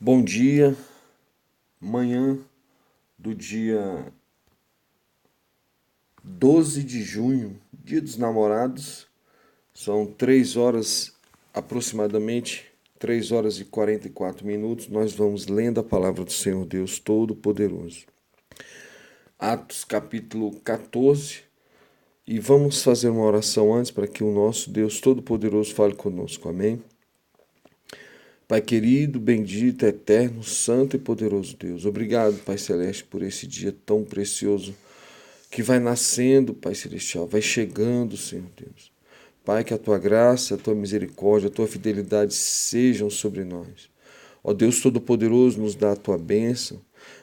Bom dia, manhã do dia 12 de junho, dia dos namorados. São 3 horas aproximadamente, 3 horas e 44 minutos. Nós vamos lendo a palavra do Senhor Deus Todo-Poderoso. Atos capítulo 14. E vamos fazer uma oração antes para que o nosso Deus Todo-Poderoso fale conosco. Amém? Pai querido, bendito, eterno, santo e poderoso Deus. Obrigado, Pai Celeste, por esse dia tão precioso que vai nascendo, Pai Celestial, vai chegando, Senhor Deus. Pai, que a tua graça, a tua misericórdia, a tua fidelidade sejam sobre nós. Ó Deus Todo-Poderoso, nos dá a tua bênção.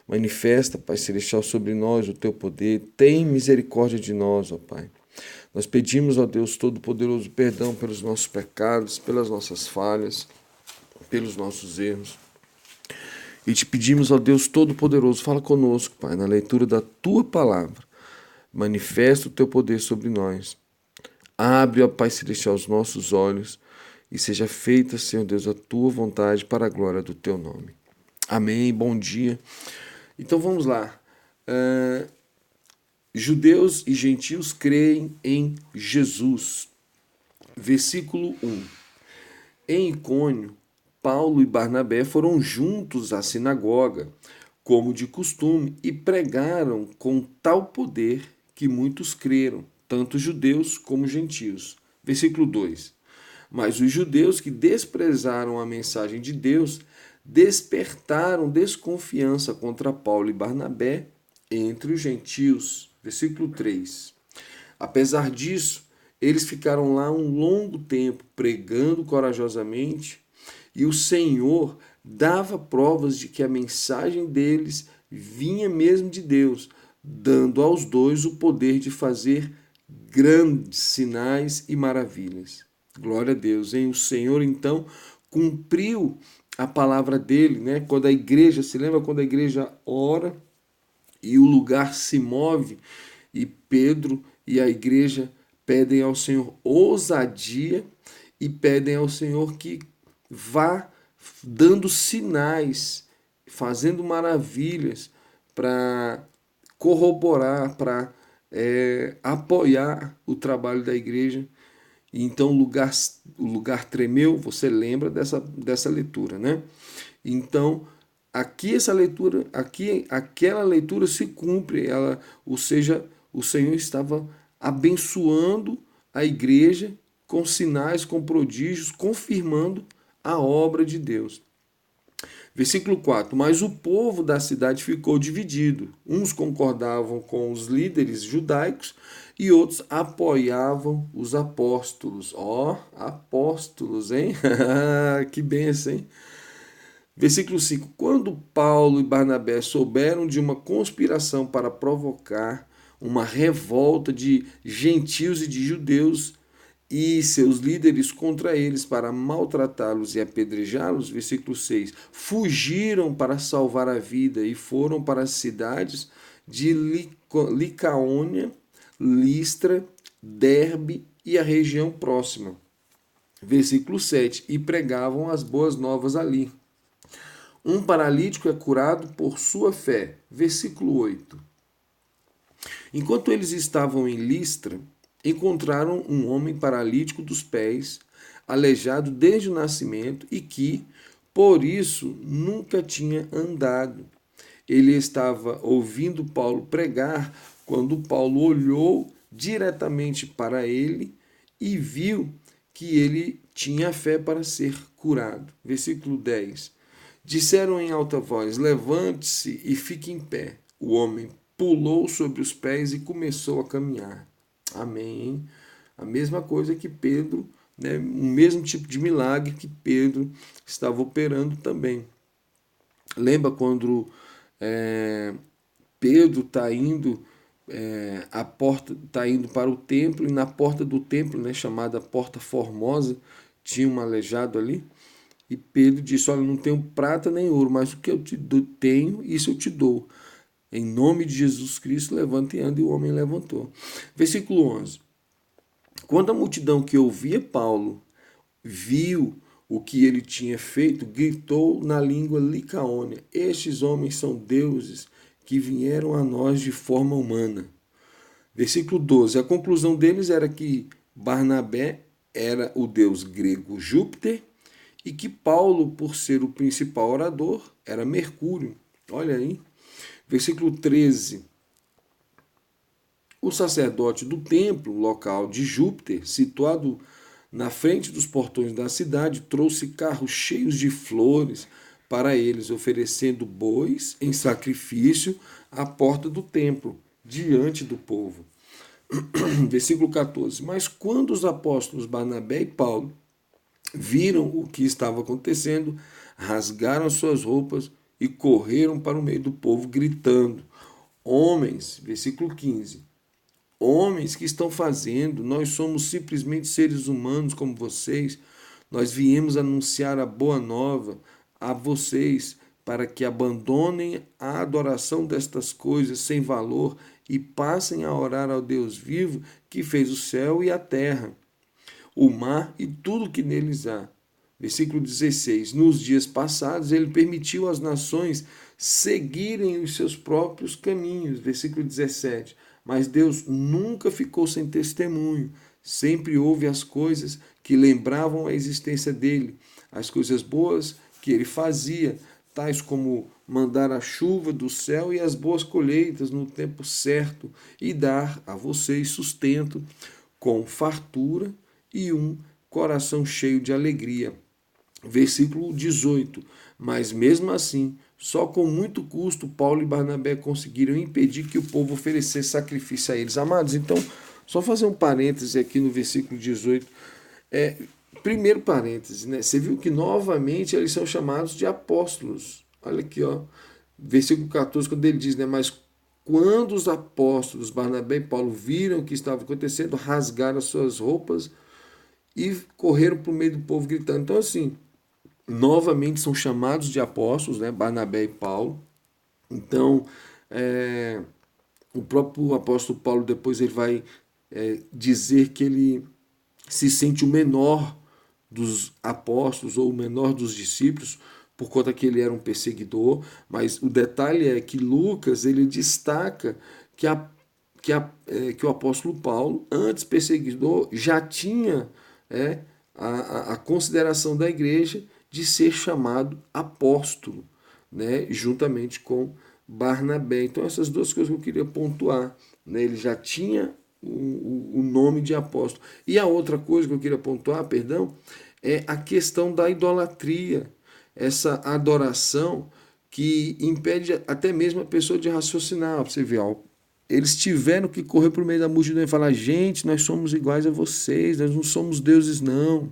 Manifesta, Pai Celestial, sobre nós o teu poder. Tem misericórdia de nós, ó Pai. Nós pedimos, ó Deus Todo-Poderoso, perdão pelos nossos pecados, pelas nossas falhas, pelos nossos erros. E te pedimos, ó Deus Todo-Poderoso, fala conosco, Pai, na leitura da tua palavra. Manifesta o teu poder sobre nós. Abre, ó Pai Celestial, os nossos olhos e seja feita, Senhor Deus, a tua vontade para a glória do teu nome. Amém. Bom dia. Então vamos lá. Judeus e gentios creem em Jesus. Versículo 1. Em Icônio, Paulo e Barnabé foram juntos à sinagoga, como de costume, e pregaram com tal poder que muitos creram, tanto judeus como gentios. Versículo 2. Mas os judeus que desprezaram a mensagem de Deus despertaram desconfiança contra Paulo e Barnabé entre os gentios. Versículo 3. Apesar disso, eles ficaram lá um longo tempo pregando corajosamente e o Senhor dava provas de que a mensagem deles vinha mesmo de Deus, dando aos dois o poder de fazer grandes sinais e maravilhas. Glória a Deus, hein? O Senhor então cumpriu a palavra dele, né? Quando a igreja, se lembra quando a igreja ora e o lugar se move e Pedro e a igreja pedem ao Senhor ousadia e pedem ao Senhor que vá dando sinais, fazendo maravilhas para corroborar, para apoiar o trabalho da igreja. E então o lugar tremeu, você lembra dessa leitura, né? Então, aqui essa leitura, aqui aquela leitura se cumpre, ela, ou seja, o Senhor estava abençoando a igreja com sinais, com prodígios, confirmando a obra de Deus. Versículo 4. Mas o povo da cidade ficou dividido. Uns concordavam com os líderes judaicos e outros apoiavam os apóstolos. Ó, apóstolos, hein? Que benção, hein? Versículo 5. Quando Paulo e Barnabé souberam de uma conspiração para provocar uma revolta de gentios e de judeus e seus líderes contra eles para maltratá-los e apedrejá-los, versículo 6, fugiram para salvar a vida e foram para as cidades de Licaônia, Listra, Derbe e a região próxima. Versículo 7, e pregavam as boas novas ali. Um paralítico é curado por sua fé. Versículo 8. Enquanto eles estavam em Listra, encontraram um homem paralítico dos pés, aleijado desde o nascimento e que, por isso, nunca tinha andado. Ele estava ouvindo Paulo pregar quando Paulo olhou diretamente para ele e viu que ele tinha fé para ser curado. Versículo 10. Disseram em alta voz: levante-se e fique em pé. O homem pulou sobre os pés e começou a caminhar. Amém. Hein? A mesma coisa que Pedro, né? O mesmo tipo de milagre que Pedro estava operando também. Lembra quando Pedro está indo a porta está indo para o templo e na porta do templo, né, chamada Porta Formosa, tinha um aleijado ali. E Pedro disse: olha, não tenho prata nem ouro, mas o que eu tenho, isso eu te dou. Em nome de Jesus Cristo, levanta e anda. E o homem levantou. Versículo 11. Quando a multidão que ouvia Paulo viu o que ele tinha feito, gritou na língua licaônia: Estes homens são deuses que vieram a nós de forma humana. Versículo 12. A conclusão deles era que Barnabé era o deus grego Júpiter e que Paulo, por ser o principal orador, era Mercúrio. Olha aí. Versículo 13. O sacerdote do templo local de Júpiter, situado na frente dos portões da cidade, trouxe carros cheios de flores para eles, oferecendo bois em sacrifício à porta do templo, diante do povo. Versículo 14. Mas quando os apóstolos Barnabé e Paulo viram o que estava acontecendo, rasgaram suas roupas e correram para o meio do povo, gritando: Homens, versículo 15, homens, que estão fazendo? Nós somos simplesmente seres humanos como vocês. Nós viemos anunciar a boa nova a vocês para que abandonem a adoração destas coisas sem valor e passem a orar ao Deus vivo que fez o céu e a terra, o mar e tudo que neles há. Versículo 16. Nos dias passados, ele permitiu às nações seguirem os seus próprios caminhos. Versículo 17. Mas Deus nunca ficou sem testemunho. Sempre houve as coisas que lembravam a existência dele, as coisas boas que ele fazia, tais como mandar a chuva do céu e as boas colheitas no tempo certo e dar a vocês sustento com fartura e um coração cheio de alegria. Versículo 18. Mas mesmo assim, só com muito custo, Paulo e Barnabé conseguiram impedir que o povo oferecesse sacrifício a eles. Amados, então, só fazer um parêntese aqui no versículo 18. Primeiro parêntese, né? Você viu que novamente eles são chamados de apóstolos. Olha aqui, ó. Versículo 14, quando ele diz, né? Mas quando os apóstolos Barnabé e Paulo viram o que estava acontecendo, rasgaram as suas roupas e correram para o meio do povo gritando. Então, assim, novamente são chamados de apóstolos, né? Barnabé e Paulo. Então, o próprio apóstolo Paulo depois ele vai dizer que ele se sente o menor dos apóstolos ou o menor dos discípulos, por conta que ele era um perseguidor, mas o detalhe é que Lucas ele destaca que o apóstolo Paulo, antes perseguidor, já tinha a consideração da igreja de ser chamado apóstolo, né, juntamente com Barnabé. Então essas duas coisas que eu queria pontuar, né, ele já tinha o nome de apóstolo. E a outra coisa que eu queria pontuar, perdão, é a questão da idolatria, essa adoração que impede até mesmo a pessoa de raciocinar. Você vê, ó, eles tiveram que correr por meio da multidão e falar: gente, nós somos iguais a vocês, nós não somos deuses, não.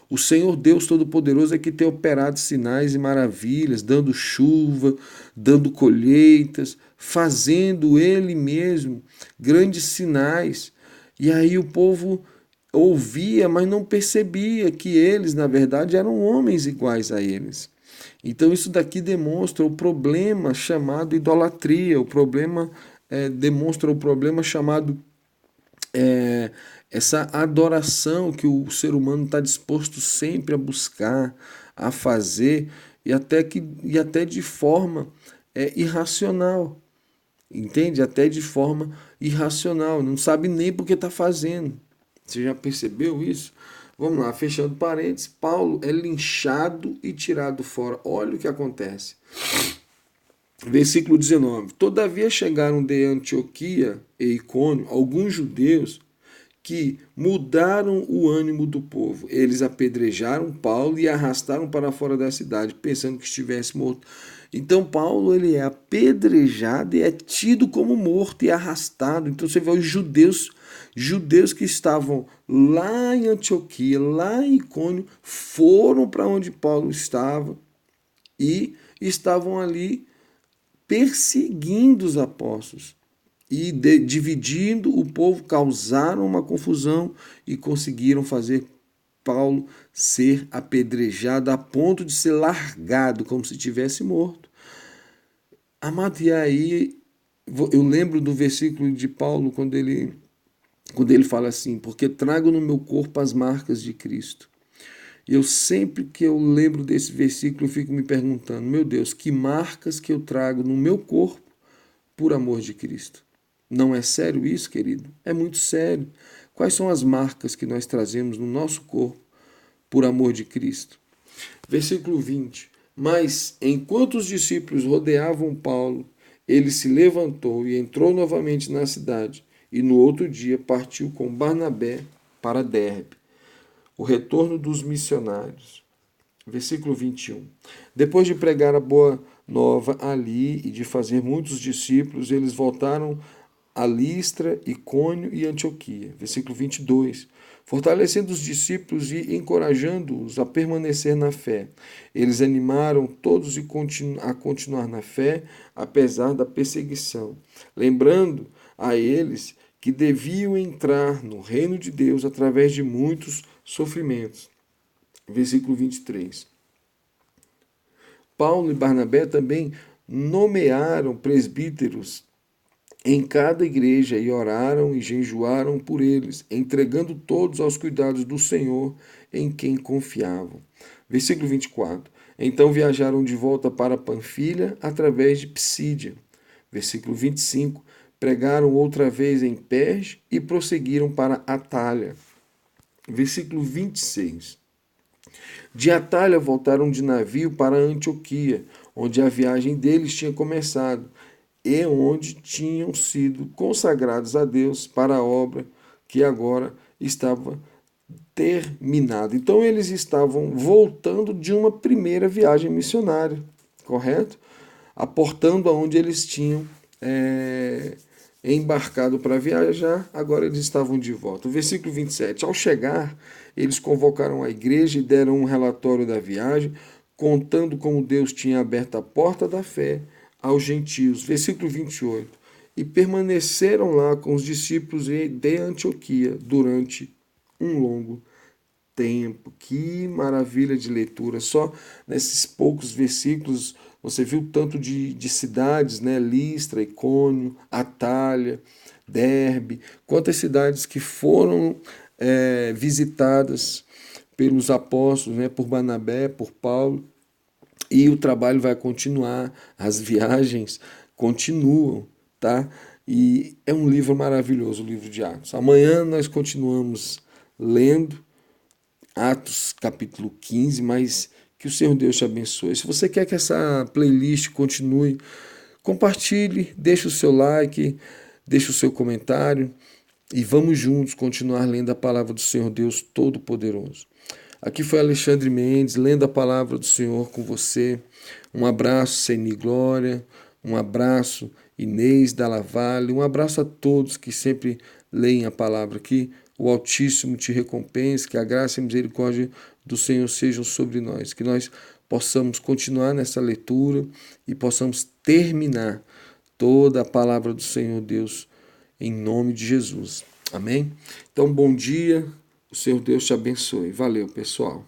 O Senhor Deus Todo-Poderoso é que tem operado sinais e maravilhas, dando chuva, dando colheitas, fazendo Ele mesmo grandes sinais. E aí o povo ouvia, mas não percebia que eles, na verdade, eram homens iguais a eles. Então isso daqui demonstra o problema chamado idolatria, o problema demonstra o problema chamado essa adoração que o ser humano está disposto sempre a buscar, a fazer, e até de forma irracional. Entende? Até de forma irracional. Não sabe nem por que está fazendo. Você já percebeu isso? Vamos lá, fechando parênteses. Paulo é linchado e tirado fora. Olha o que acontece. Versículo 19. Todavia chegaram de Antioquia e Icônio alguns judeus que mudaram o ânimo do povo. Eles apedrejaram Paulo e arrastaram para fora da cidade, pensando que estivesse morto. Então Paulo ele é apedrejado e é tido como morto e arrastado. Então você vê os judeus que estavam lá em Antioquia, lá em Icônio, foram para onde Paulo estava e estavam ali perseguindo os apóstolos e dividindo o povo, causaram uma confusão e conseguiram fazer Paulo ser apedrejado a ponto de ser largado como se tivesse morto. Amado, e aí eu lembro do versículo de Paulo quando ele fala assim: porque trago no meu corpo as marcas de Cristo. E eu sempre que eu lembro desse versículo, eu fico me perguntando, meu Deus, que marcas que eu trago no meu corpo por amor de Cristo? Não é sério isso, querido? É muito sério. Quais são as marcas que nós trazemos no nosso corpo por amor de Cristo? Versículo 20. Mas, enquanto os discípulos rodeavam Paulo, ele se levantou e entrou novamente na cidade, e no outro dia partiu com Barnabé para Derbe. O retorno dos missionários. Versículo 21. Depois de pregar a boa nova ali e de fazer muitos discípulos, eles voltaram a Listra, Icônio e Antioquia. Versículo 22. Fortalecendo os discípulos e encorajando-os a permanecer na fé. Eles animaram todos a continuar na fé, apesar da perseguição, lembrando a eles que deviam entrar no reino de Deus através de muitos sofrimentos. Versículo 23. Paulo e Barnabé também nomearam presbíteros em cada igreja e oraram e jejuaram por eles, entregando todos aos cuidados do Senhor em quem confiavam. Versículo 24. Então viajaram de volta para Panfilha através de Psídia. Versículo 25. Pregaram outra vez em Perge e prosseguiram para Atalha. Versículo 26. De Atalha voltaram de navio para Antioquia, onde a viagem deles tinha começado e onde tinham sido consagrados a Deus para a obra que agora estava terminada. Então eles estavam voltando de uma primeira viagem missionária, correto? Aportando aonde eles tinham embarcado para viajar, agora eles estavam de volta. Versículo 27. Ao chegar, eles convocaram a igreja e deram um relatório da viagem, contando como Deus tinha aberto a porta da fé aos gentios. Versículo 28. E permaneceram lá com os discípulos de Antioquia durante um longo tempo. Que maravilha de leitura. Só nesses poucos versículos você viu tanto de cidades, né? Listra, Icônio, Atalha, Derbe. Quantas cidades que foram visitadas pelos apóstolos, né? Por Barnabé, por Paulo. E o trabalho vai continuar, as viagens continuam, tá? E é um livro maravilhoso, o livro de Atos. Amanhã nós continuamos lendo Atos capítulo 15, mas que o Senhor Deus te abençoe. Se você quer que essa playlist continue, compartilhe, deixe o seu like, deixe o seu comentário e vamos juntos continuar lendo a palavra do Senhor Deus Todo-Poderoso. Aqui foi Alexandre Mendes, lendo a palavra do Senhor com você. Um abraço, Seni Glória, um abraço, Inês da Lavalle, um abraço a todos que sempre leem a palavra aqui. O Altíssimo te recompense, que a graça e a misericórdia do Senhor sejam sobre nós, que nós possamos continuar nessa leitura e possamos terminar toda a palavra do Senhor Deus em nome de Jesus. Amém? Então, bom dia, o Senhor Deus te abençoe. Valeu, pessoal.